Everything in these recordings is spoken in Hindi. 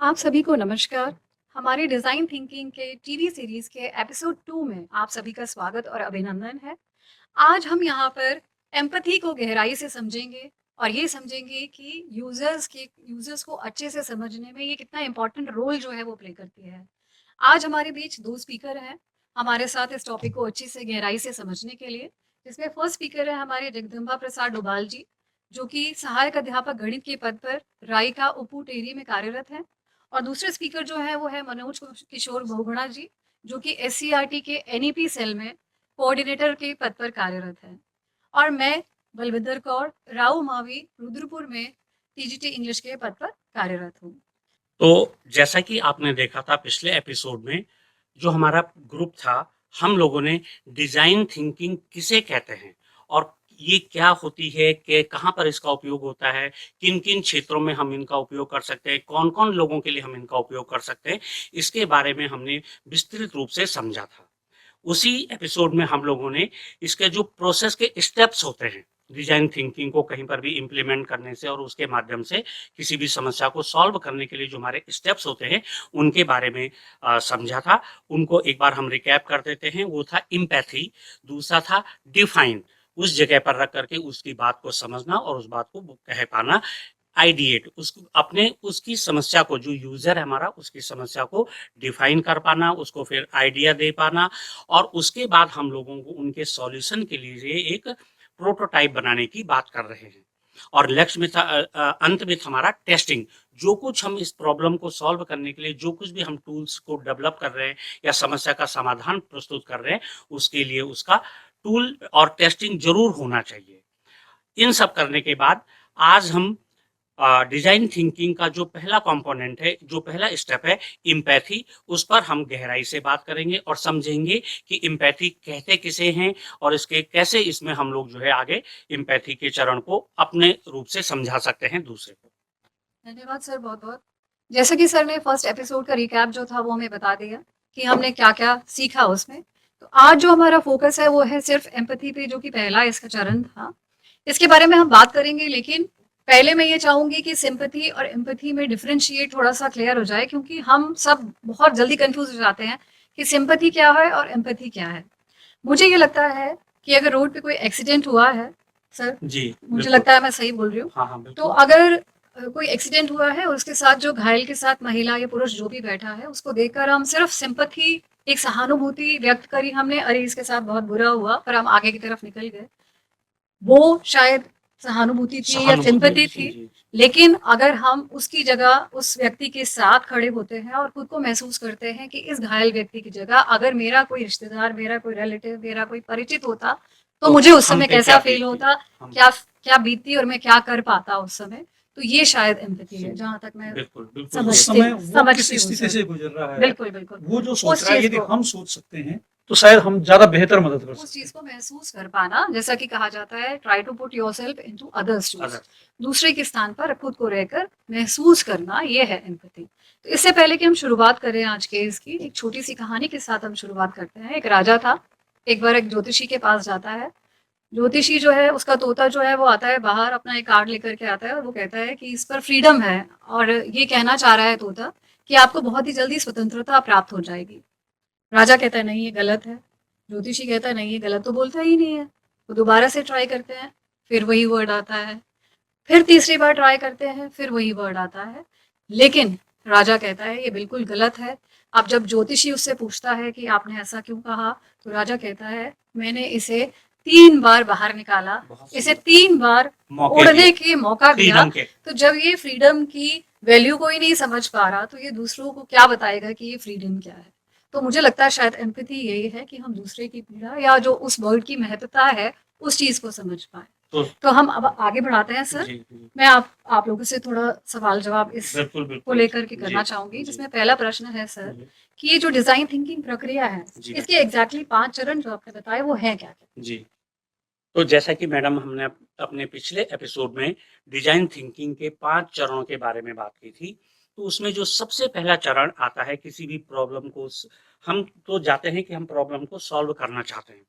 आप सभी को नमस्कार। हमारे डिज़ाइन थिंकिंग के टीवी सीरीज़ के एपिसोड 2 में आप सभी का स्वागत और अभिनंदन है। आज हम यहाँ पर एम्पैथी को गहराई से समझेंगे और ये समझेंगे कि यूज़र्स को अच्छे से समझने में ये कितना इम्पोर्टेंट रोल जो है वो प्ले करती है। आज हमारे बीच 2 स्पीकर हैं, हमारे साथ इस टॉपिक को अच्छी से गहराई से समझने के लिए। जिसमें फर्स्ट स्पीकर है हमारे जगदम्बा प्रसाद डोभाल जी, जो कि सहायक अध्यापक गणित के पद पर रायका उपू टेहरी में कार्यरत हैं। और दूसरे स्पीकर जो है वो है मनोज किशोर बहुगुणा जी, जो कि एससीईआरटी के एनईपी सेल में कोऑर्डिनेटर के पद पर कार्यरत है। और मैं बलविंदर कौर राव मावी रुद्रपुर में टीजीटी इंग्लिश के पद पर कार्यरत हूँ। तो जैसा कि आपने देखा था पिछले एपिसोड में, जो हमारा ग्रुप था, हम लोगों ने डिजाइन थिंकिंग किसे कहते हैं और ये क्या होती है, कि कहाँ पर इसका उपयोग होता है, किन किन क्षेत्रों में हम इनका उपयोग कर सकते हैं, कौन कौन लोगों के लिए हम इनका उपयोग कर सकते हैं, इसके बारे में हमने विस्तृत रूप से समझा था। उसी एपिसोड में हम लोगों ने इसके जो प्रोसेस के स्टेप्स होते हैं डिजाइन थिंकिंग को कहीं पर भी इम्प्लीमेंट करने से और उसके माध्यम से किसी भी समस्या को सॉल्व करने के लिए जो हमारे स्टेप्स होते हैं उनके बारे में समझा था। उनको एक बार हम रिकैप कर देते हैं। वो था इम्पैथी, दूसरा था डिफाइन, उस जगह पर रख करके उसकी बात को समझना और उस बात को कह पाना। आइडिएट, उसको अपने उसकी समस्या को, जो यूजर है हमारा, उसकी समस्या को डिफाइन कर पाना, उसको फिर आइडिया दे पाना और उसके बाद हम लोगों को उनके सॉल्यूशन के लिए एक प्रोटोटाइप बनाने की बात कर रहे हैं। और लक्ष्य में था अंत में था हमारा टेस्टिंग। जो कुछ हम इस प्रॉब्लम को सॉल्व करने के लिए जो कुछ भी हम टूल्स को डेवलप कर रहे हैं या समस्या का समाधान प्रस्तुत कर रहे हैं, उसके लिए उसका टूल और टेस्टिंग जरूर होना चाहिए। इन सब करने के बाद आज हम डिजाइन थिंकिंग का जो पहला कंपोनेंट है, जो पहला स्टेप है एम्पैथी, उस पर हम गहराई से बात करेंगे और समझेंगे कि एम्पैथी कहते किसे हैं और इसके कैसे इसमें हम लोग जो है आगे एम्पैथी के चरण को अपने रूप से समझा सकते हैं दूसरे को। धन्यवाद सर, बहुत बहुत। जैसा कि सर ने फर्स्ट एपिसोड का रिकैप जो था वो हमें बता दिया कि हमने क्या क्या सीखा उसमें। तो आज जो हमारा फोकस है वो है सिर्फ एम्पैथी पे, जो कि पहला इसका चरण था। इसके बारे में हम बात करेंगे, लेकिन पहले मैं ये चाहूंगी कि सिंपैथी और एम्पैथी में डिफरेंशिएट थोड़ा सा क्लियर हो जाए, क्योंकि हम सब बहुत जल्दी कंफ्यूज हो जाते हैं कि सिंपैथी क्या है और एम्पैथी क्या है। मुझे ये लगता है कि अगर रोड पे कोई एक्सीडेंट हुआ है सर, जी मुझे लगता है मैं सही बोल रही हूँ। हाँ हाँ तो बिल्कुल। अगर कोई एक्सीडेंट हुआ है और उसके साथ जो घायल के साथ महिला या पुरुष जो भी बैठा है, उसको देखकर हम सिर्फ सिंपैथी, एक सहानुभूति व्यक्त करी हमने, अरे इसके साथ बहुत बुरा हुआ, पर हम आगे की तरफ निकल गए। वो शायद सहानुभूति थी या सिंपैथी थी। लेकिन अगर हम उसकी जगह उस व्यक्ति के साथ खड़े होते हैं और खुद को महसूस करते हैं कि इस घायल व्यक्ति की जगह अगर मेरा कोई रिश्तेदार, मेरा कोई रिलेटिव, मेरा कोई परिचित होता, तो मुझे उस समय कैसा फील होता, क्या क्या बीतती और मैं क्या कर पाता उस समय। तो ये शायद एम्पैथी है, जहां तक मैं समझती हूँ। बिल्कुल बिल्कुल, वो जो सोच रहा है यदि हम सोच सकते हैं तो शायद हम ज्यादा बेहतर मदद कर उस सकते चीज को महसूस कर पाना, जैसा कि कहा जाता है try to put yourself into others shoes, दूसरे के स्थान पर खुद को रहकर महसूस करना, ये है एम्पैथी। तो इससे पहले कि हम शुरुआत करें आज के इसकी, एक छोटी सी कहानी के साथ हम शुरुआत करते हैं। एक राजा था, एक बार एक ज्योतिषी के पास जाता है। ज्योतिषी जो है, उसका तोता जो है वो आता है बाहर, अपना एक कार्ड लेकर के आता है और वो कहता है कि इस पर फ्रीडम है, और ये कहना चाह रहा है तोता कि आपको बहुत ही जल्दी स्वतंत्रता प्राप्त हो जाएगी। राजा कहता है नहीं ये गलत है। ज्योतिषी कहता है नहीं ये गलत तो बोलता ही नहीं है। वो दोबारा से ट्राई करते हैं, फिर वही वर्ड आता है। फिर तीसरी बार ट्राई करते हैं, फिर वही वर्ड आता है। लेकिन राजा कहता है ये बिल्कुल गलत है। अब जब ज्योतिषी उससे पूछता है कि आपने ऐसा क्यों कहा, तो राजा कहता है मैंने इसे 3 बार बाहर निकाला, इसे 3 बार उड़ने के मौका दिया। तो जब ये फ्रीडम की वैल्यू को ही नहीं समझ पा रहा, तो ये दूसरों को क्या बताएगा कि ये फ्रीडम क्या है। तो मुझे लगता है शायद एम्पैथी यही है कि हम दूसरे की पीड़ा या जो उस वर्ड की महत्वता है उस चीज को समझ पाए। तो हम अब आगे बढ़ाते हैं सर। मैं आप लोगों से थोड़ा सवाल जवाब इस को लेकर के करना चाहूंगी, जिसमें पहला प्रश्न है सर कि ये जो डिजाइन थिंकिंग प्रक्रिया है, इसके एग्जैक्टली 5 चरण जो आपने बताए वो है क्या क्या? जी, तो जैसा कि मैडम हमने अपने पिछले एपिसोड में डिजाइन थिंकिंग के 5 चरणों के बारे में बात की थी, तो उसमें जो सबसे पहला चरण आता है, किसी भी प्रॉब्लम को हम तो जाते हैं कि हम प्रॉब्लम को सॉल्व करना चाहते हैं,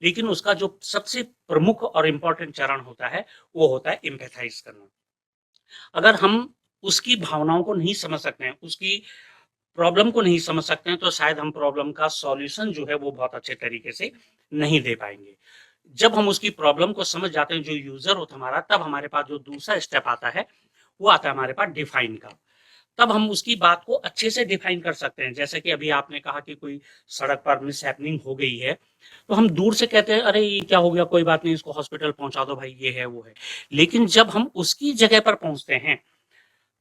लेकिन उसका जो सबसे प्रमुख और इम्पोर्टेंट चरण होता है वो होता है एम्पैथाइज करना। अगर हम उसकी भावनाओं को नहीं समझ सकते हैं, उसकी प्रॉब्लम को नहीं समझ सकते हैं, तो शायद हम प्रॉब्लम का सॉल्यूशन जो है वो बहुत अच्छे तरीके से नहीं दे पाएंगे। जब हम उसकी प्रॉब्लम को समझ जाते हैं, जो यूजर होता है हमारा, तब हमारे पास जो दूसरा स्टेप आता है वो आता है हमारे पास डिफाइन का। तब हम उसकी बात को अच्छे से डिफाइन कर सकते हैं। जैसे कि अभी आपने कहा कि कोई सड़क पर मिसहैपनिंग हो गई है, तो हम दूर से कहते हैं अरे ये क्या हो गया, कोई बात नहीं, इसको हॉस्पिटल पहुंचा दो भाई, ये है वो है। लेकिन जब हम उसकी जगह पर पहुंचते हैं,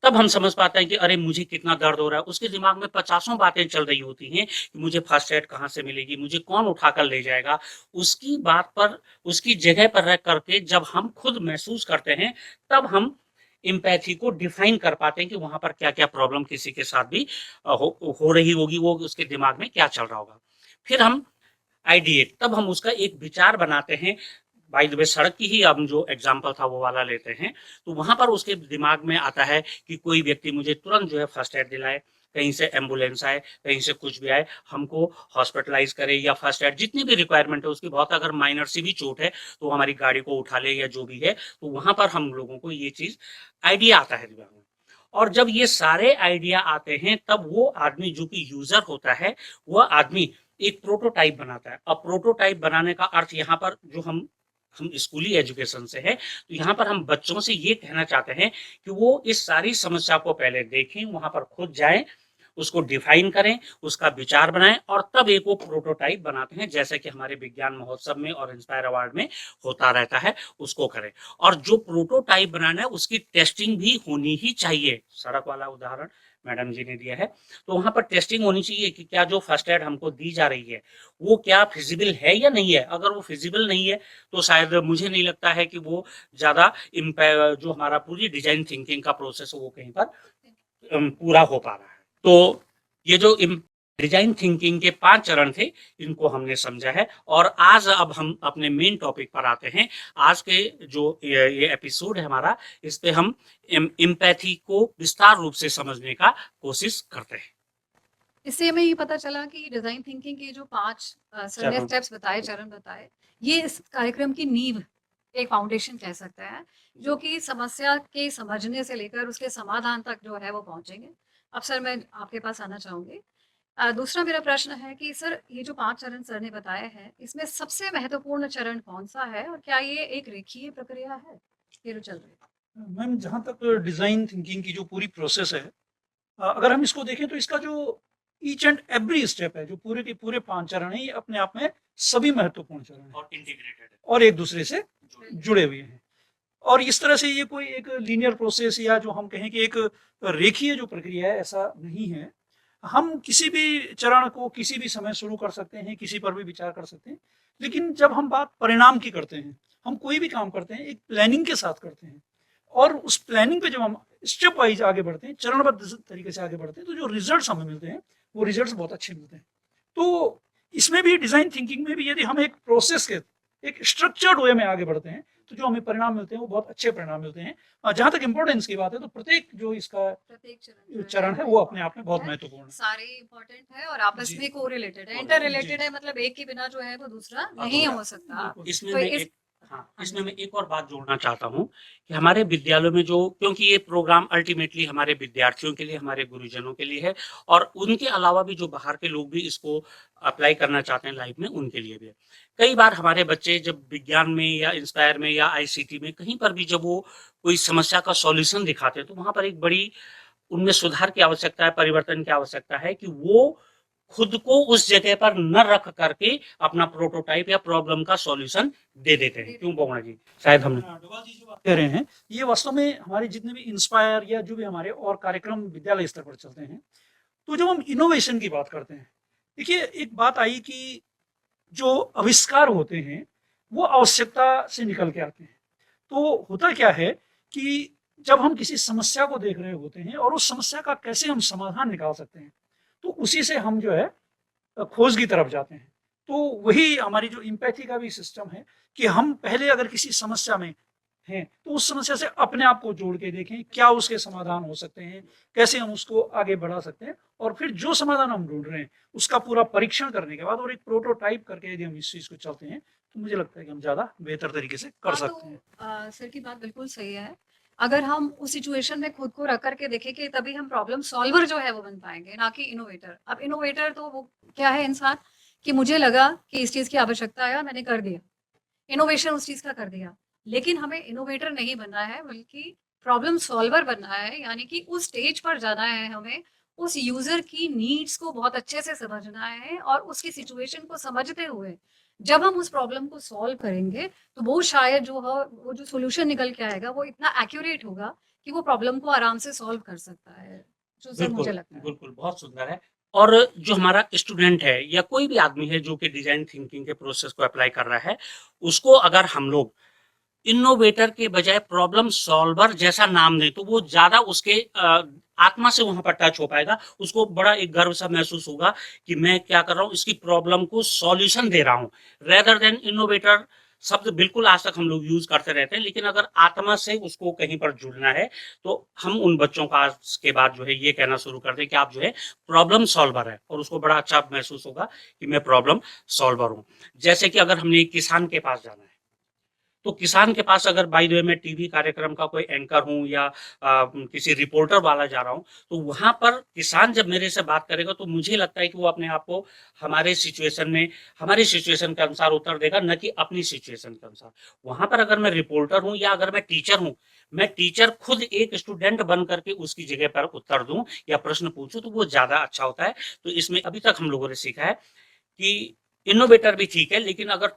तब हम समझ पाते हैं कि अरे मुझे कितना दर्द हो रहा है। उसके दिमाग में पचासों बातें चल रही होती हैं कि मुझे फर्स्ट एड कहाँ से मिलेगी, मुझे कौन उठाकर ले जाएगा। उसकी बात पर, उसकी जगह पर रह करके जब हम खुद महसूस करते हैं, तब हम इम्पैथी को डिफाइन कर पाते हैं कि वहां पर क्या क्या प्रॉब्लम किसी के साथ भी हो रही होगी, वो उसके दिमाग में क्या चल रहा होगा। फिर हम आइडिएट, तब हम उसका एक विचार बनाते हैं। बाय द वे, सड़क की ही हम जो एग्जांपल था वो वाला लेते हैं, तो वहां पर उसके दिमाग में आता है कि कोई व्यक्ति मुझे तुरंत जो है फर्स्ट एड दिलाए, कहीं से एम्बुलेंस आए, कहीं से कुछ भी आए, हमको हॉस्पिटलाइज करे, या फर्स्ट एड जितनी भी रिक्वायरमेंट है उसकी, बहुत अगर माइनर सी भी चोट है तो हमारी गाड़ी को उठा ले या जो भी है। तो वहां पर हम लोगों को ये चीज आइडिया आता है दिमाग में। और जब ये सारे आइडिया आते हैं, तब वो आदमी जो कि यूजर होता है, वह आदमी एक प्रोटोटाइप बनाता है। अब प्रोटोटाइप बनाने का अर्थ यहाँ पर, जो हम स्कूली एजुकेशन से है, तो यहाँ पर हम बच्चों से ये कहना चाहते हैं कि वो इस सारी समस्या को पहले देखें, वहां पर खुद जाएं, उसको डिफाइन करें, उसका विचार बनाएं, और तब एक वो प्रोटोटाइप बनाते हैं, जैसे कि हमारे विज्ञान महोत्सव में और इंस्पायर अवार्ड में होता रहता है, उसको करें। और जो प्रोटोटाइप बनाना है उसकी टेस्टिंग भी होनी ही चाहिए। सड़क वाला उदाहरण मैडम जी ने दिया है, तो वहां पर टेस्टिंग होनी चाहिए कि क्या जो फर्स्ट एड हमको दी जा रही है वो क्या फिजिबल है या नहीं है। अगर वो फिजिबल नहीं है तो शायद मुझे नहीं लगता है कि वो ज्यादा जो हमारा पूरी डिजाइन थिंकिंग का प्रोसेस है वो कहीं पर पूरा हो पा रहा है। तो ये जो डिजाइन थिंकिंग के 5 चरण थे, इनको हमने समझा है। और आज अब हम अपने मेन टॉपिक पर आते हैं। आज के जो ये एपिसोड है हमारा, इस पे हम एम्पैथी को विस्तार रूप से समझने का कोशिश करते हैं। इससे हमें ये पता चला कि डिजाइन थिंकिंग के जो 5 सर ने स्टेप्स बताए, चरण बताए, ये इस कार्यक्रम की नींव, एक फाउंडेशन कह सकते हैं, जो कि समस्या के समझने से लेकर उसके समाधान तक जो है वो पहुंचेंगे। अब सर मैं आपके पास आना चाहूंगी। दूसरा मेरा प्रश्न है कि सर ये जो 5 चरण सर ने बताए हैं, इसमें सबसे महत्वपूर्ण चरण कौन-सा है और क्या ये एक रेखीय प्रक्रिया है? ये जो चल रही है। मैम, जहाँ तक डिज़ाइन थिंकिंग की जो पूरी प्रोसेस है, अगर हम इसको देखें तो इसका जो ईच एंड एवरी स्टेप है, जो पूरे के पूरे 5 चरण हैं, ये अपने आप में सभी महत्वपूर्ण चरण हैं और इंटीग्रेटेड है, और एक दूसरे से जुड़े हुए हैं। और इस तरह से ये कोई एक लीनियर प्रोसेस या जो हम कहें कि एक रेखीय जो प्रक्रिया है, ऐसा नहीं है। हम किसी भी चरण को किसी भी समय शुरू कर सकते हैं, किसी पर भी विचार कर सकते हैं। लेकिन जब हम बात परिणाम की करते हैं, हम कोई भी काम करते हैं एक प्लानिंग के साथ करते हैं, और उस प्लानिंग पे जब हम स्टेप वाइज आगे बढ़ते हैं, चरणबद्ध तरीके से आगे बढ़ते हैं, तो जो रिजल्ट्स हमें मिलते हैं वो रिजल्ट्स बहुत अच्छे मिलते हैं। तो इसमें भी डिजाइन थिंकिंग में भी यदि हम एक प्रोसेस के, एक स्ट्रक्चर्ड वे में आगे बढ़ते हैं, तो जो हमें परिणाम मिलते हैं वो बहुत अच्छे परिणाम मिलते हैं। जहाँ तक इम्पोर्टेंस की बात है, तो प्रत्येक जो इसका प्रत्येक चरण चरण है वो अपने आप में बहुत महत्वपूर्ण है। सारे इम्पोर्टेंट है और आपस जी। में कोरिलेटेड है, जी। इंटर रिलेटेड है, मतलब एक के बिना जो है वो दूसरा नहीं अधूरा। हो सकता। इसमें तो मैं इस एक इसमें मैं एक और बात जोड़ना चाहता हूँ कि हमारे विद्यालयों में जो, क्योंकि ये प्रोग्राम अल्टीमेटली हमारे विद्यार्थियों के लिए, हमारे गुरुजनों के लिए है, और उनके अलावा भी जो बाहर के लोग भी इसको अप्लाई करना चाहते हैं लाइफ में, उनके लिए भी है। कई बार हमारे बच्चे जब विज्ञान में या इंस्पायर में या आईसीटी में कहीं पर भी जब वो कोई समस्या का सॉल्यूशन दिखाते हैं, तो वहां पर एक बड़ी उनमें सुधार की आवश्यकता है, परिवर्तन की आवश्यकता है कि वो खुद को उस जगह पर न रख करके अपना प्रोटोटाइप या प्रॉब्लम का सॉल्यूशन दे देते हैं। क्यों बोगना जी? शायद हमने डोभाल जी जो बात कह रहे हैं, ये वास्तव में हमारे जितने भी इंस्पायर या जो भी हमारे और कार्यक्रम विद्यालय स्तर पर चलते हैं, तो जब हम इनोवेशन की बात करते हैं, देखिए एक बात आई कि जो आविष्कार होते हैं वो आवश्यकता से निकल के आते हैं। तो होता क्या है कि जब हम किसी समस्या को देख रहे होते हैं और उस समस्या का कैसे हम समाधान निकाल सकते हैं, तो उसी से हम जो है खोज की तरफ जाते हैं। तो वही हमारी जो एम्पैथी का भी सिस्टम है कि हम पहले अगर किसी समस्या में हैं, तो उस समस्या से अपने आप को जोड़ के देखें, क्या उसके समाधान हो सकते हैं, कैसे हम उसको आगे बढ़ा सकते हैं, और फिर जो समाधान हम ढूंढ रहे हैं उसका पूरा परीक्षण करने के बाद और एक प्रोटोटाइप करके यदि हम इस चीज को चलते हैं, तो मुझे लगता है कि हम ज्यादा बेहतर तरीके से कर सकते हैं। सर की बात बिल्कुल सही है। अगर हम उस सिचुएशन में खुद को रख करके देखें कि तभी हम प्रॉब्लम सॉल्वर जो है वो बन पाएंगे, ना कि इनोवेटर। अब इनोवेटर तो वो क्या है इंसान, कि मुझे लगा कि इस चीज़ की आवश्यकता है और मैंने कर दिया, इनोवेशन उस चीज़ का कर दिया। लेकिन हमें इनोवेटर नहीं बनना है, बल्कि प्रॉब्लम सॉल्वर बनना है, यानी कि उस स्टेज पर जाना है हमें, उस यूज़र की नीड्स को बहुत अच्छे से समझना है और उसकी सिचुएशन को समझते हुए जब हम उस प्रॉब्लम को सॉल्व करेंगे, तो वो शायद जो है वो जो सॉल्यूशन निकल के आएगा वो इतना एक्यूरेट होगा कि वो प्रॉब्लम को आराम से सॉल्व कर सकता है। जो सर बिल्कुल, मुझे लगता है। बिल्कुल, बहुत सुंदर है। और जो हमारा स्टूडेंट है या कोई भी आदमी है जो कि डिज़ाइन थिंकिंग के प्रोसेस को अप्लाई कर रहा है, उसको अगर हम लोग इनोवेटर के बजाय प्रॉब्लम सॉल्वर जैसा नाम दें, तो वो ज़्यादा उसके आत्मा से वहाँ पर टच हो पाएगा। उसको बड़ा एक गर्व सा महसूस होगा कि मैं क्या कर रहा हूँ, इसकी प्रॉब्लम को सॉल्यूशन दे रहा हूँ, रेदर देन इनोवेटर शब्द बिल्कुल आज तक हम लोग यूज़ करते रहते हैं, लेकिन अगर आत्मा से उसको कहीं पर जुड़ना है, तो हम उन बच्चों को आज के बाद जो है ये कहना शुरू कर दें कि आप जो है प्रॉब्लम सॉल्वर हैं, और उसको बड़ा अच्छा महसूस होगा कि मैं प्रॉब्लम सॉल्वर हूँ। जैसे कि अगर हमने एक किसान के पास जाना है, तो किसान के पास अगर बाय द वे मैं टीवी कार्यक्रम का कोई एंकर हूँ या किसी रिपोर्टर वाला जा रहा हूँ, तो वहाँ पर किसान जब मेरे से बात करेगा, तो मुझे लगता है कि वो अपने आप को हमारे सिचुएशन में, हमारी सिचुएशन के अनुसार उत्तर देगा, न कि अपनी सिचुएशन के अनुसार। वहाँ पर अगर मैं रिपोर्टर हूँ या अगर मैं टीचर हूँ, मैं टीचर खुद एक स्टूडेंट बन करके उसकी जगह पर उत्तर दूँ या प्रश्न पूछूँ, तो वो ज़्यादा अच्छा होता है। तो इसमें अभी तक हम लोगों ने सीखा है कि इनोवेटर भी ठीक है, लेकिन अगर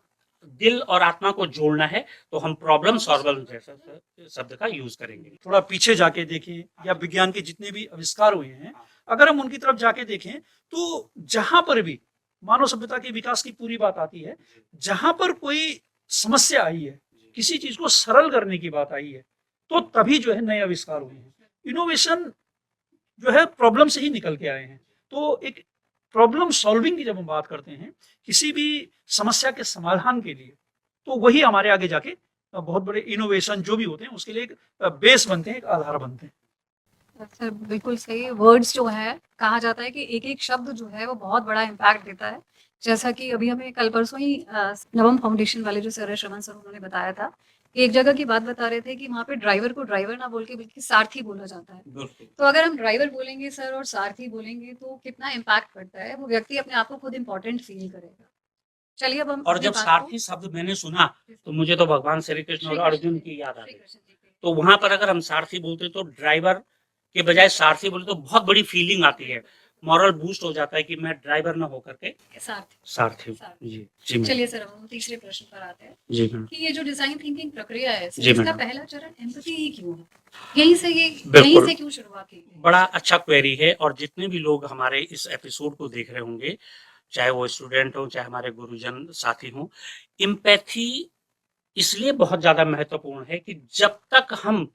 दिल और आत्मा को जोड़ना है, तो हम प्रॉब्लम सॉल्वर जैसा शब्द का यूज करेंगे। थोड़ा पीछे जाके देखें या विज्ञान के जितने भी आविष्कार हुए हैं, अगर हम उनकी तरफ जाके देखें, तो जहां पर भी मानव सभ्यता के विकास की पूरी बात आती है, जहां पर कोई समस्या आई है, किसी चीज को सरल करने की बात आई है, तो तभी जो है नए आविष्कार हुए हैं। इनोवेशन जो है प्रॉब्लम से ही निकल के आए हैं। तो एक प्रॉब्लम सॉल्विंग की जब हम बात करते हैं किसी भी समस्या के समाधान के लिए, तो वही हमारे आगे जाके बहुत बड़े इनोवेशन जो भी होते हैं उसके लिए एक बेस बनते हैं, एक आधार बनते हैं। सर बिल्कुल सही। वर्ड्स जो है, कहा जाता है कि एक-एक शब्द जो है वो बहुत बड़ा इम्पैक्ट देता है। जैसा कि अभी हमें कल परसों ही नवम फाउंडेशन वाले जो सर है, श्रवण सर, उन्होंने बताया था कि एक जगह की बात बता रहे थे कि वहाँ पे ड्राइवर को ड्राइवर ना बोल के बल्कि सारथी बोला जाता है। बिल्कुल। तो अगर हम ड्राइवर बोलेंगे सर और सारथी बोलेंगे तो कितना इम्पैक्ट पड़ता है, वो व्यक्ति अपने आप को खुद इम्पोर्टेंट फ़ील करेगा। चलिए अब हम और अपनी जब बात को सारथी शब्द मैंने सुना, तो मुझे तो भगवान श्री कृष्ण श्री और कृष्ण अर्जुन जी, की याद आ श्री गई। कृष्ण जी के। तो वहाँ पर अगर हम सारथी बोलते, तो ड्राइवर के बजाय सारथी बोले, तो बहुत बड़ी फीलिंग आती है, मॉरल बूस्ट हो जाता है कि मैं ड्राइवर ना होकर के सारथी। सारथी हूँ। सारथी। जी, जी मैम। चलिए सर, अब हम तीसरे प्रश्न पर आते हैं जी मैम। कि ये जो डिजाइन थिंकिंग प्रक्रिया है सर, जी इसका मैडम। पहला चरण एम्पैथी ही क्यों है? यहीं से ये यहीं बिल्कुल। से क्यों शुरुआत की गई? बड़ा अच्छा क्वेरी है, और जितने भी लोग हमारे इस एपिसोड को देख रहे होंगे, चाहे वो स्टूडेंट हो, चाहे हमारे गुरुजन साथी हों, एम्पैथी इसलिए बहुत ज़्यादा महत्वपूर्ण है कि जब तक हम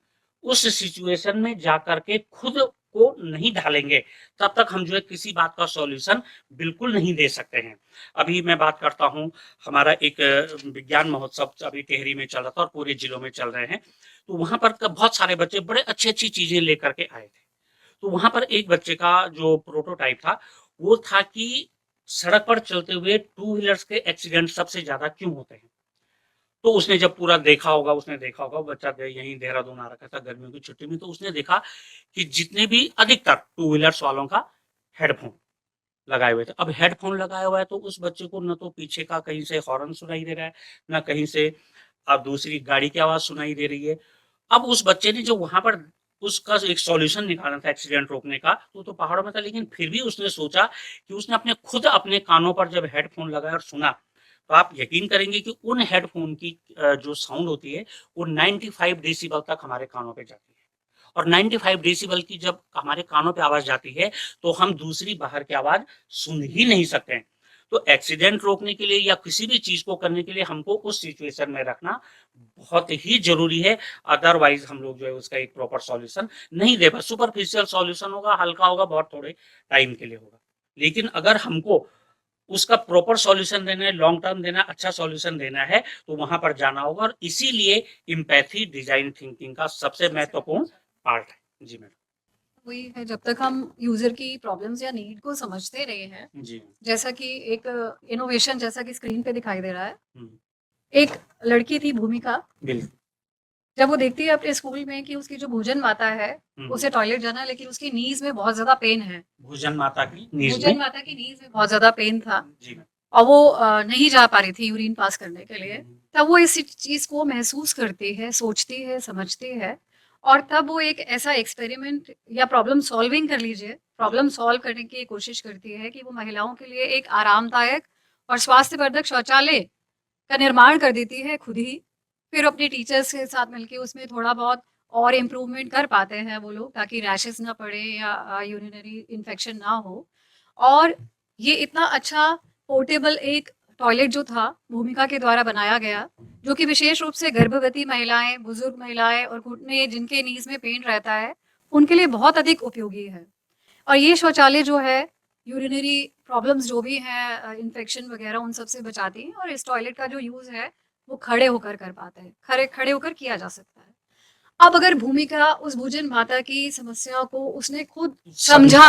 उस सिचुएशन में जाकर के खुद को नहीं ढालेंगे, तब तक हम जो है किसी बात का सॉल्यूशन बिल्कुल नहीं दे सकते हैं। अभी मैं बात करता हूँ, हमारा एक विज्ञान महोत्सव अभी टिहरी में चल रहा था और पूरे जिलों में चल रहे हैं। तो वहाँ पर बहुत सारे बच्चे बड़े अच्छी-अच्छी चीज़ें लेकर के आए थे। तो वहाँ पर एक बच्चे का जो प्रोटोटाइप था, वो था कि सड़क पर चलते हुए टू व्हीलर्स के एक्सीडेंट सबसे ज़्यादा क्यों होते हैं? तो उसने जब पूरा देखा होगा, उसने देखा होगा, बच्चा यहीं देहरादून आ रखा था गर्मियों की छुट्टी में, तो उसने देखा कि जितने भी अधिकतर टू व्हीलर्स वालों का हेडफोन लगाए हुए थे। अब हेडफोन लगाया हुआ है, तो उस बच्चे को न तो पीछे का कहीं से हॉर्न सुनाई दे रहा है, न कहीं से अब दूसरी गाड़ी की आवाज़ सुनाई दे रही है। अब उस बच्चे ने जो वहाँ पर उसका एक सॉल्यूशन निकालना था एक्सीडेंट रोकने का, तो पहाड़ों में था, लेकिन फिर भी उसने सोचा कि उसने खुद अपने कानों पर जब हेडफ़ोन लगाया और सुना, तो आप यकीन करेंगे कि उन हेडफ़ोन की जो साउंड होती है, वो 95 डेसिबल तक हमारे कानों पे जाती है। और 95 डेसिबल की जब हमारे कानों पे आवाज़ जाती है, तो हम दूसरी बाहर की आवाज़ सुन ही नहीं सकते हैं। तो एक्सीडेंट रोकने के लिए या किसी भी चीज़ को करने के लिए हमको उस सिचुएशन में रखना बहुत ही ज़रूरी है, अदरवाइज़ हम लोग जो है उसका एक प्रॉपर सॉल्यूशन नहीं दे पाए। सुपरफिशियल सॉल्यूशन होगा, हल्का होगा, बहुत थोड़े टाइम के लिए होगा। लेकिन अगर हमको उसका प्रॉपर सॉल्यूशन देना है, लॉन्ग टर्म देना है, अच्छा सॉल्यूशन देना है, तो वहाँ पर जाना होगा, और इसीलिए एम्पैथी डिज़ाइन थिंकिंग का सबसे महत्वपूर्ण पार्ट है। जी मैडम। वही है, जब तक हम यूजर की प्रॉब्लम्स या नीड को समझते रहे हैं, जी। जैसा कि एक इनोवेशन जैसा कि स्क्रीन पे दिखाई दे रहा है। हुँ, एक लड़की थी भूमिका, बिल्कुल। जब वो देखती है अपने स्कूल में कि उसकी जो भोजन माता है उसे टॉयलेट जाना है, लेकिन उसकी नीज में बहुत ज्यादा पेन है, भोजन माता की नीज भोजन में। माता की नीज में बहुत ज्यादा पेन था जी। और वो नहीं जा पा रही थी यूरिन पास करने के लिए, तब वो इस चीज को महसूस करती है, सोचती है, समझती है, और तब वो एक ऐसा एक्सपेरिमेंट या प्रॉब्लम सॉल्विंग कर लीजिए, प्रॉब्लम सॉल्व करने की कोशिश करती है कि वो महिलाओं के लिए एक आरामदायक और स्वास्थ्यवर्धक शौचालय का निर्माण कर देती है खुद ही। फिर अपने टीचर्स के साथ मिलके उसमें थोड़ा बहुत और इम्प्रूवमेंट कर पाते हैं वो लोग, ताकि रैशेस ना पड़े या यूरिनरी इन्फेक्शन ना हो। और ये इतना अच्छा पोर्टेबल एक टॉयलेट जो था भूमिका के द्वारा बनाया गया, जो कि विशेष रूप से गर्भवती महिलाएं, बुजुर्ग महिलाएं और घुटने जिनके नीज में पेन रहता है उनके लिए बहुत अधिक उपयोगी है। और ये शौचालय जो है यूरिनरी प्रॉब्लम्स जो भी हैं, इन्फेक्शन वगैरह, उन सब से बचाती हैं। और इस टॉयलेट का जो यूज़ है वो खड़े होकर कर पाते हैं, खड़े खड़े होकर किया जा सकता है। अब अगर भूमिका उस भोजन माता की समस्या को उसने खुद समझा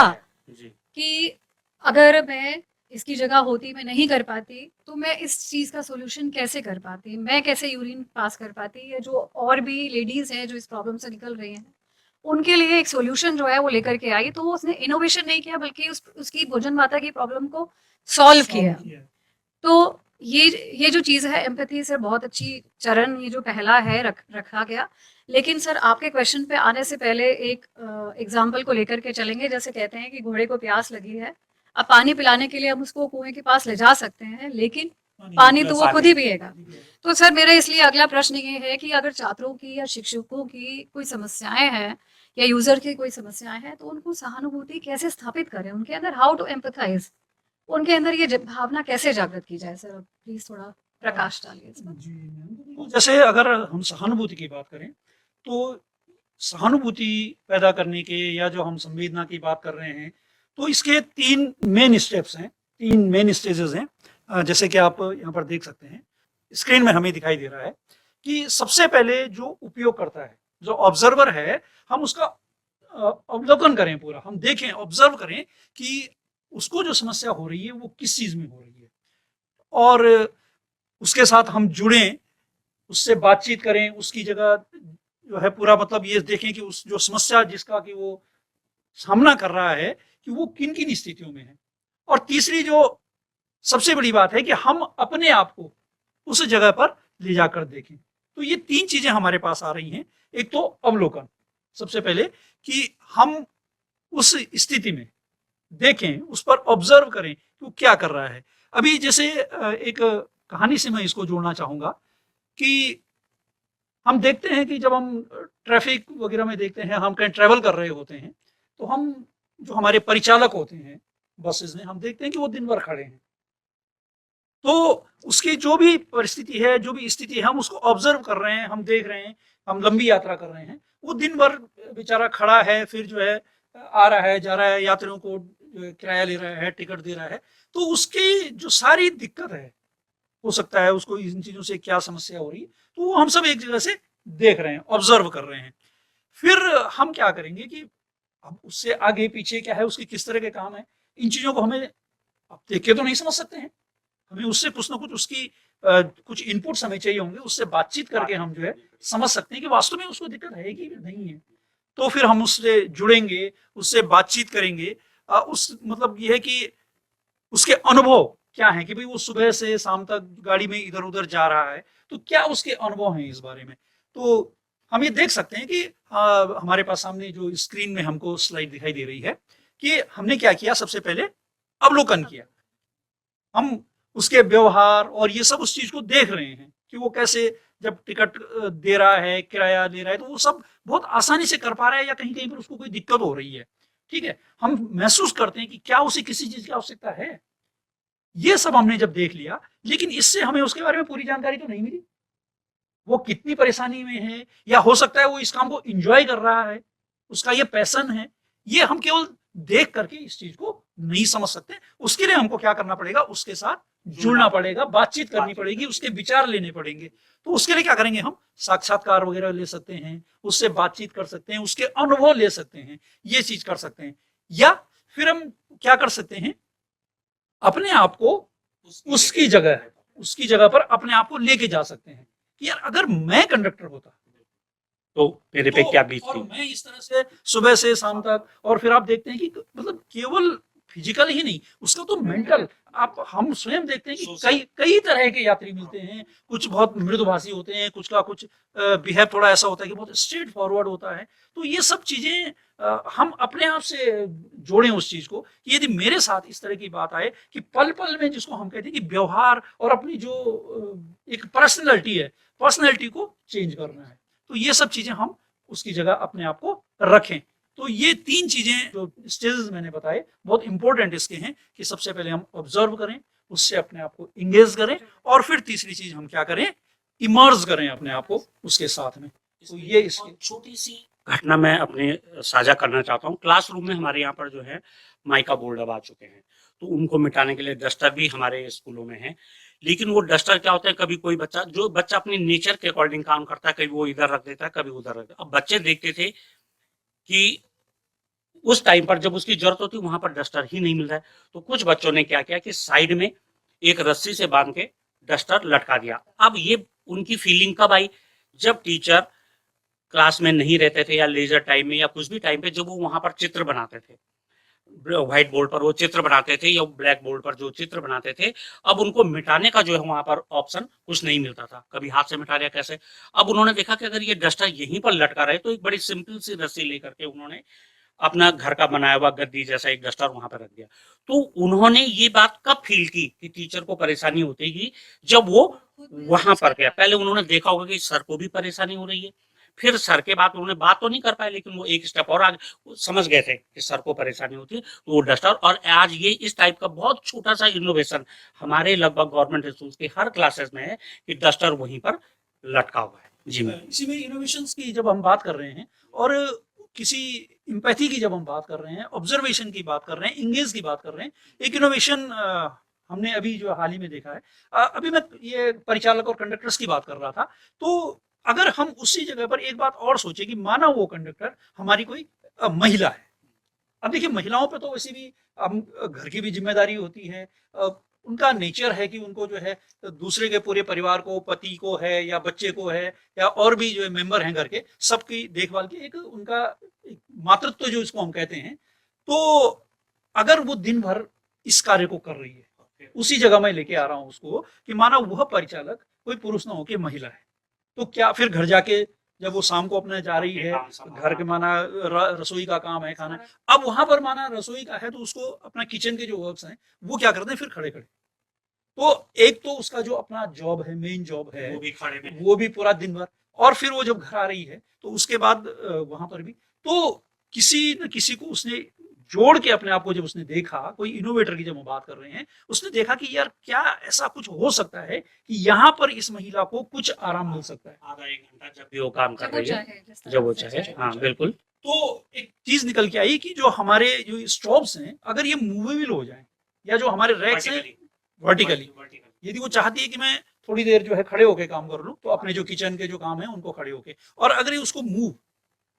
जी। कि अगर मैं इसकी जगह होती, मैं नहीं कर पाती, तो मैं इस चीज़ का सॉल्यूशन कैसे कर पाती, मैं कैसे यूरिन पास कर पाती, या जो और भी लेडीज़ हैं जो इस प्रॉब्लम से निकल रही हैं उनके लिए एक सॉल्यूशन जो है वो लेकर के आई। तो वो उसने इनोवेशन नहीं किया, बल्कि उसकी भोजन माता की प्रॉब्लम को सॉल्व किया। तो ये जो चीज़ है एम्पैथी से बहुत अच्छी चरण, ये जो पहला है रखा गया। लेकिन सर आपके क्वेश्चन पे आने से पहले एक एग्जाम्पल को लेकर के चलेंगे। जैसे कहते हैं कि घोड़े को प्यास लगी है, अब पानी पिलाने के लिए हम उसको कुएं के पास ले जा सकते हैं, लेकिन पानी तो वो खुद ही पिएगा। तो सर मेरा इसलिए अगला प्रश्न ये है कि अगर छात्रों की या शिक्षकों की कोई समस्याएं हैं या यूजर की कोई समस्याएं हैं, तो उनको सहानुभूति कैसे स्थापित करें उनके अंदर, हाउ टू एम्पथाइज, उनके अंदर ये भावना कैसे जागृत की जाए। सर प्लीज थोड़ा प्रकाश डालिए इस पर। जी मैम, जैसे अगर हम सहानुभूति की बात करें तो सहानुभूति पैदा करने के या जो हम संवेदना की बात कर रहे हैं, तो इसके 3 मेन स्टेप्स हैं, 3 मेन स्टेजेस हैं। जैसे कि आप यहाँ पर देख सकते हैं, स्क्रीन में हमें दिखाई दे रहा है कि सबसे पहले जो उपयोग करता है, जो ऑब्जर्वर है, हम उसका अवलोकन करें, पूरा हम देखें, ऑब्जर्व करें कि उसको जो समस्या हो रही है वो किस चीज में हो रही है, और उसके साथ हम जुड़ें, उससे बातचीत करें, उसकी जगह जो है पूरा मतलब ये देखें कि उस जो समस्या जिसका कि वो सामना कर रहा है कि वो किन किन स्थितियों में है। और तीसरी जो सबसे बड़ी बात है कि हम अपने आप को उस जगह पर ले जाकर देखें। तो ये 3 चीजें हमारे पास आ रही हैं। एक तो अवलोकन, सबसे पहले कि हम उस स्थिति में देखें, उस पर ऑब्जर्व करें कि वो क्या कर रहा है। अभी जैसे एक कहानी से मैं इसको जोड़ना चाहूंगा कि हम देखते हैं कि जब हम ट्रैफिक वगैरह में देखते हैं, हम कहीं ट्रैवल कर रहे होते हैं, तो हम जो हमारे परिचालक होते हैं बसेस में, हम देखते हैं कि वो दिन भर खड़े हैं। तो उसकी जो भी परिस्थिति है, जो भी स्थिति है, हम उसको ऑब्जर्व कर रहे हैं, हम देख रहे हैं, हम लंबी यात्रा कर रहे हैं, वो दिन भर बेचारा खड़ा है, फिर जो है आ रहा है, जा रहा है, यात्रियों को किराया ले रहा है, टिकट दे रहा है। तो उसकी जो सारी दिक्कत है, हो सकता है उसको इन चीजों से क्या समस्या हो रही है, तो वो हम सब एक जगह से देख रहे हैं, ऑब्जर्व कर रहे हैं। फिर हम क्या करेंगे कि अब उससे आगे पीछे क्या है, उसके किस तरह के काम है, इन चीजों को हमें अब देख के तो नहीं समझ सकते हैं, हमें उससे कुछ ना कुछ उसकी कुछ इनपुट्स हमें चाहिए होंगे, उससे बातचीत करके हम जो है समझ सकते हैं कि वास्तव में उसको दिक्कत है कि नहीं है। तो फिर हम उससे जुड़ेंगे, उससे बातचीत करेंगे। उस मतलब ये है कि उसके अनुभव क्या है कि भाई वो सुबह से शाम तक गाड़ी में इधर उधर जा रहा है, तो क्या उसके अनुभव हैं इस बारे में। तो हम ये देख सकते हैं कि हमारे पास सामने जो स्क्रीन में हमको स्लाइड दिखाई दे रही है कि हमने क्या किया, सबसे पहले अवलोकन किया, हम उसके व्यवहार और ये सब उस चीज को देख रहे हैं कि वो कैसे जब टिकट दे रहा है, किराया ले रहा है, तो वो सब बहुत आसानी से कर पा रहा है या कहीं कहीं पर उसको कोई दिक्कत हो रही है। ठीक है, हम महसूस करते हैं कि क्या उसे किसी चीज की आवश्यकता है। ये सब हमने जब देख लिया, लेकिन इससे हमें उसके बारे में पूरी जानकारी तो नहीं मिली, वो कितनी परेशानी में है, या हो सकता है वो इस काम को एंजॉय कर रहा है, उसका ये पैशन है। ये हम केवल देख करके इस चीज को नहीं समझ सकते। उसके लिए हमको क्या करना पड़ेगा, उसके साथ जुड़ना पड़ेगा, बातचीत करनी पड़ेगी, उसके विचार लेने पड़ेंगे। तो उसके लिए क्या करेंगे, हम साक्षात्कार वगैरह ले सकते हैं, उससे बातचीत कर सकते हैं, उसके अनुभव ले सकते हैं, ये चीज कर सकते हैं। या फिर हम क्या कर सकते हैं, अपने आप को उसकी जगह पर अपने आप को लेके जा सकते हैं कि यार अगर मैं कंडक्टर होता तो मेरे पे तो क्या बीत और थी। मैं इस तरह से सुबह से शाम तक, और फिर आप देखते हैं कि मतलब केवल फिजिकल ही नहीं, उसका तो मेंटल, आप हम स्वयं देखते हैं कि कई कई तरह के यात्री मिलते हैं। कुछ बहुत मृदुभाषी होते हैं, कुछ का कुछ बिहेव थोड़ा ऐसा होता है कि बहुत स्ट्रेट फॉरवर्ड होता है। तो ये सब चीजें हम अपने आप से जोड़ें उस चीज को कि यदि मेरे साथ इस तरह की बात आए कि पल पल में, जिसको हम कहते हैं कि व्यवहार और अपनी जो एक पर्सनैलिटी है, पर्सनैलिटी को चेंज करना है, तो ये सब चीजें हम उसकी जगह अपने आप को रखें। तो ये 3 चीजें जो स्टेजेस मैंने बताए बहुत इंपॉर्टेंट इसके हैं कि सबसे पहले हम ऑब्जर्व करें, उससे अपने आप को इंगेज करें, और फिर तीसरी चीज हम क्या करें, इमर्ज करें अपने आप को उसके साथ में। तो ये इसकी छोटी सी घटना मैं अपने साझा करना चाहता हूँ। क्लासरूम में हमारे यहाँ पर जो है माइका बोर्ड अब आ चुके हैं, तो उनको मिटाने के लिए डस्टर भी हमारे स्कूलों में है। लेकिन वो डस्टर क्या होता है, कभी कोई बच्चा, जो बच्चा अपनी नेचर के अकॉर्डिंग काम करता है, कभी वो इधर रख देता है, कभी उधर रख देता है। अब बच्चे देखते थे कि उस टाइम पर जब उसकी जरूरत होती वहां पर डस्टर ही नहीं मिल रहा है, तो कुछ बच्चों ने क्या किया कि साइड में एक रस्सी से बांध के डस्टर लटका दिया। अब ये उनकी फीलिंग कब आई, जब टीचर क्लास में नहीं रहते थे या लेजर टाइम में या कुछ भी टाइम पे, जब वो वहां पर चित्र बनाते थे, व्हाइट बोर्ड पर वो चित्र बनाते थे या ब्लैक बोर्ड पर जो चित्र बनाते थे, अब उनको मिटाने का जो है वहां पर ऑप्शन कुछ नहीं मिलता था। कभी हाथ से मिटा दिया, कैसे। अब उन्होंने देखा कि अगर ये डस्टर यहीं पर लटका रहे, तो एक बड़ी सिंपल सी रस्सी लेकर के उन्होंने अपना घर का बनाया हुआ गद्दी जैसा एक डस्टर वहां पर रख दिया। तो उन्होंने ये बात कब फील की कि टीचर को परेशानी होती है, जब वो वहां पर गया। पहले उन्होंने देखा होगा कि सर को भी परेशानी हो रही है, फिर सर के बाद उन्होंने बात तो नहीं कर पाए, लेकिन वो एक स्टेप और आगे समझ गए थे कि सर को परेशानी होती है, तो वो डस्टर। और आज ये इस टाइप का बहुत छोटा सा इनोवेशन हमारे लगभग गवर्नमेंट स्कूल के हर क्लासेस में है कि डस्टर वहीं पर लटका हुआ है। जी मैम। इसी में इनोवेशंस की जब हम बात कर रहे हैं, और किसी इम्पैथी की जब हम बात कर रहे हैं, ऑब्जर्वेशन की बात कर रहे हैं, इंगेज की बात कर रहे हैं, एक इनोवेशन हमने अभी जो हाल ही में देखा है, अभी मैं ये परिचालक और कंडक्टर्स की बात कर रहा था। तो अगर हम उसी जगह पर एक बात और सोचे कि माना वो कंडक्टर हमारी कोई महिला है। अब देखिए, महिलाओं पे तो वैसे भी हम घर की भी जिम्मेदारी होती है, उनका नेचर है कि उनको जो है दूसरे के पूरे परिवार को, पति को है या बच्चे को है या और भी जो है मेंबर हैं घर के, सबकी देखभाल की एक उनका एक मातृत्व जो इसको हम कहते हैं। तो अगर वो दिन भर इस कार्य को कर रही है, उसी जगह मैं लेके आ रहा हूँ उसको कि माना वह परिचालक कोई पुरुष ना हो के महिला है, तो क्या फिर घर जाके जब वो शाम को अपने जा रही है, घर के माना रसोई का काम है, खाना, अब वहां पर माना रसोई का है, तो उसको अपना किचन के जो वर्क्स हैं वो क्या करते हैं फिर खड़े खड़े। तो एक तो उसका जो अपना जॉब है, मेन जॉब है, वो भी खड़े में, वो भी पूरा दिन भर, और फिर वो जब घर आ रही है तो उसके बाद वहां पर भी तो किसी न किसी को उसने जोड़ के अपने आप को, जब उसने देखा, कोई इनोवेटर की जब हम बात कर रहे हैं, उसने देखा कि यार क्या ऐसा कुछ हो सकता है कि यहाँ पर इस महिला को कुछ आराम मिल सकता है, आधा एक घंटा जब भी वो काम कर जब वो रही है, चाहे, जिस जब तरह वो से चाहे। चाहे। हाँ बिल्कुल। तो एक चीज निकल के आई कि जो हमारे जो स्टॉप्स हैं, अगर ये मूवेबल हो जाए, या जो हमारे रैक्स हैं वर्टिकली, यदि वो चाहती है कि मैं थोड़ी देर जो है खड़े होके काम कर लूं, तो अपने जो किचन के जो काम है उनको खड़े होके, और अगर ये उसको मूव,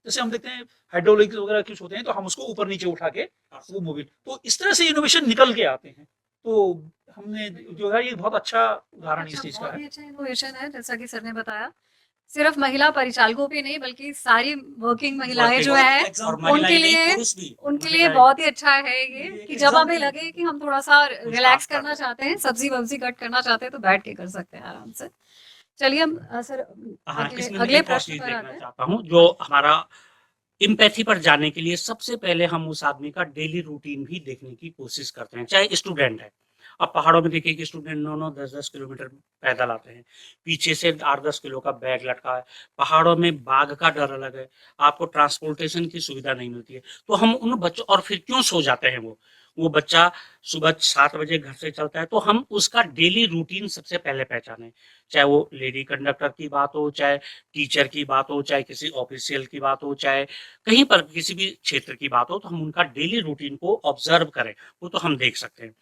जैसे हम देखते हैं हाइड्रोलिक्स वगैरह कुछ होते हैं, तो हम उसको ऊपर नीचे उठा के वो मूव, तो इस तरह से इनोवेशन निकल के आते हैं। तो हमने जो है, ये बहुत अच्छा उदाहरण इस चीज का बहुत है। ही अच्छा इनोवेशन है, जैसा कि सर ने बताया। सिर्फ महिला परिचालकों पे नहीं, बल्कि सारी वर्किंग महिलाएं जो है उनके लिए बहुत ही अच्छा है ये कि जब हमें लगे कि हम थोड़ा सा रिलैक्स करना चाहते हैं, सब्जी वब्जी कट करना चाहते हैं, तो बैठ के कर सकते हैं आराम से। चलिए हम सर हाँ, इसमें मैं अगले एक और प्रश्न चीज पर आते देखना हैं। चाहता हूँ, जो हमारा इम्पैथी पर जाने के लिए सबसे पहले हम उस आदमी का डेली रूटीन भी देखने की कोशिश करते हैं, चाहे स्टूडेंट है। अब पहाड़ों में देखिए कि स्टूडेंट 9-9 10-10 किलोमीटर पैदल आते हैं, पीछे से 8-10 किलो का बैग लटका है। पहाड़ों में बाघ का डर अलग है, आपको ट्रांसपोर्टेशन की सुविधा नहीं मिलती है। तो हम उन बच्चों, और फिर क्यों सो जाते हैं वो बच्चा सुबह 7 बजे घर से चलता है, तो हम उसका डेली रूटीन सबसे पहले पहचाने। चाहे वो लेडी कंडक्टर की बात हो, चाहे टीचर की बात हो, चाहे किसी ऑफिशियल की बात हो, चाहे कहीं पर किसी भी क्षेत्र की बात हो, तो हम उनका डेली रूटीन को ऑब्जर्व करें, वो तो हम देख सकते हैं।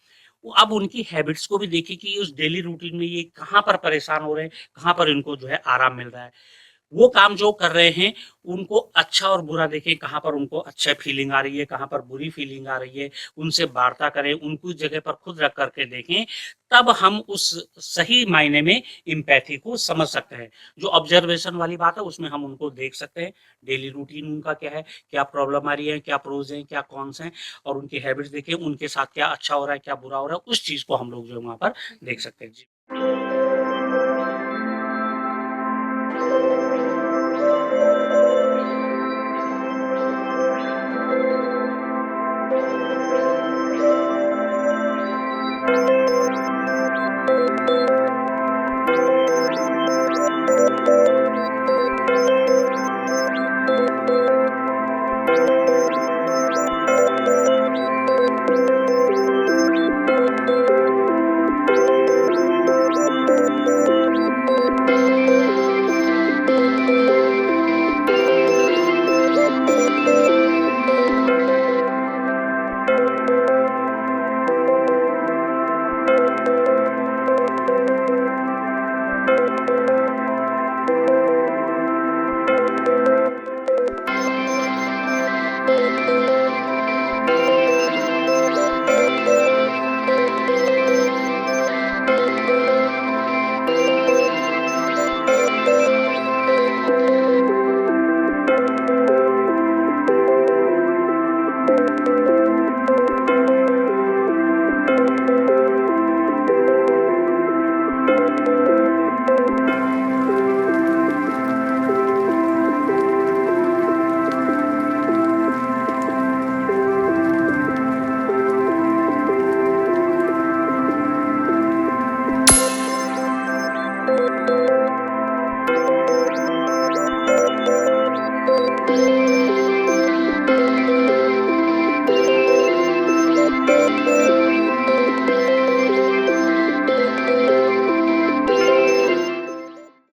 अब उनकी हैबिट्स को भी देखिए कि उस डेली रूटीन में ये कहाँ पर परेशान हो रहे हैं, कहाँ पर इनको जो है आराम मिल रहा है। वो काम जो कर रहे हैं उनको अच्छा और बुरा देखें, कहाँ पर उनको अच्छा फीलिंग आ रही है, कहाँ पर बुरी फीलिंग आ रही है, उनसे वार्ता करें, उनको इस जगह पर खुद रख करके देखें, तब हम उस सही मायने में एम्पैथी को समझ सकते हैं। जो ऑब्जर्वेशन वाली बात है उसमें हम उनको देख सकते हैं, डेली रूटीन उनका क्या है, क्या प्रॉब्लम आ रही है, क्या प्रोज हैं, क्या कॉन्स हैं, और उनकी हैबिट्स देखें, उनके साथ क्या अच्छा हो रहा है, क्या बुरा हो रहा है, उस चीज़ को हम लोग जो है वहाँ पर देख सकते हैं। जी।